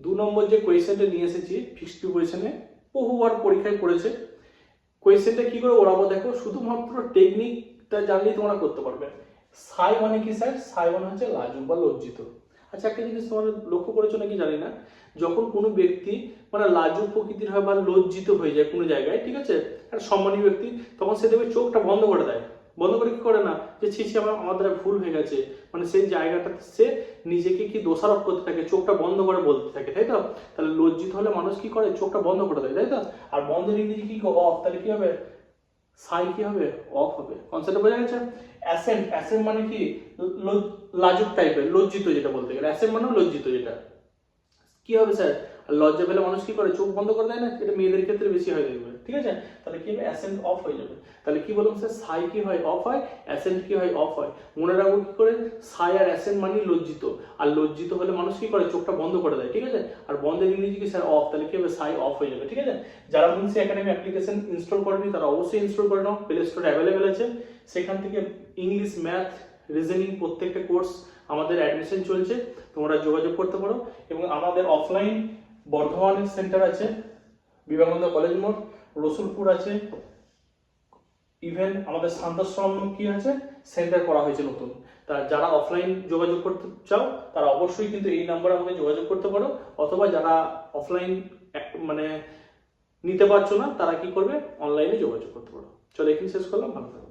2 নম্বর যে কোয়েশ্চেনটা নিয়ে এসেছি ফিক্সড প্রিপারেশনে, বহুবার পরীক্ষায় পড়েছে। কোয়েশ্চেনটা কি করে ওরাবো দেখো, শুধুমাত্র টেকনিকটা জানলেই তোমরা করতে পারবে। সাই মানে কি স্যার? সাই মানে হচ্ছে লাজুক বা লজ্জিত। আচ্ছা, একটা জিনিস তোমরা লক্ষ্য করেছো নাকি জানি না, যখন কোনো ব্যক্তি মানে লাজুক প্রকৃতির হয় বা লজ্জিত হয়ে যায় কোনো জায়গায়, ঠিক আছে, একটা সম্মানী ব্যক্তি, তখন সে দেখবে চোখটা বন্ধ করে দেয়। বন্ধ করে কি করে না, যে ছি ছি আমার দ্বারা ভুল হয়ে গেছে, মানে সেই জায়গাটাতে সে নিজেকে কি দোষারোপ করতে থাকে, চোখটা বন্ধ করে বলতে থাকে, তাই তো? তাহলে লজ্জিত হলে মানুষ কি করে, চোখটা বন্ধ করে দেয়, তাই তো? আর বন্ধের ইংরেজি কি অফ, তাহলে কি হবে, সাই কি হবে, অফ হবে। কনসেপ্টটা বোঝা গেছে? অ্যাসেন্ট, অ্যাসেন্ট মানে কি, লাজুক টাইপের, লজ্জিত যেটা বলতে গেলে, অ্যাসেন্ট মানে লজ্জিত যেটা। কি হবে স্যার, আর লজ্জা পেলে মানুষ কি করে, চোখ বন্ধ করে দেয় না? এটা মেয়েদের ক্ষেত্রে বেশি হয় দেখবে, ঠিক আছে? তাহলে কি হবে, অ্যাসেন্ট অফ হয়ে যাবে। তাহলে কি বললাম স্যার, সাই কি হয়, অফ হয়, অ্যাসেন্ট কি হয়, অফ হয়। মনে রাখবো কি করে, সাই আর অ্যাসেন্ট মানে লজ্জিত, আর লজ্জিত হলে মানুষ কি করে, চোখটা বন্ধ করে দেয়, ঠিক আছে? আর বন্ধের ইংরেজি কি স্যার, অফ। তাহলে কি হবে, সাই অফ হয়ে যাবে, ঠিক আছে? যারা মুন্সি একাডেমি অ্যাপ্লিকেশন ইনস্টল করেনি তারা অবশ্যই ইনস্টল করে নাও, প্লে স্টোরে অ্যাভেলেবেল আছে। সেখান থেকে ইংলিশ, ম্যাথ, রিজনিং প্রত্যেকটা কোর্স আমাদের অ্যাডমিশন চলছে, তোমরা যোগাযোগ করতে পারো। এবং আমাদের অফলাইন বর্ধমানের সেন্টার আছে, বিবেকানন্দ কলেজ মোড়, রসুলপুর আছে, ইভেন আমাদের শান্তাশ্রম কি আছে, সেন্টার করা হয়েছে নতুন। তা যারা অফলাইন যোগাযোগ করতে চাও তারা অবশ্যই কিন্তু এই নাম্বারে আমাকে যোগাযোগ করতে পারো, অথবা যারা অফলাইন মানে নিতে পারছো না তারা কি করবে, অনলাইনে যোগাযোগ করতে পারো। চলো এখানে শেষ করলাম, ভালো থাকো।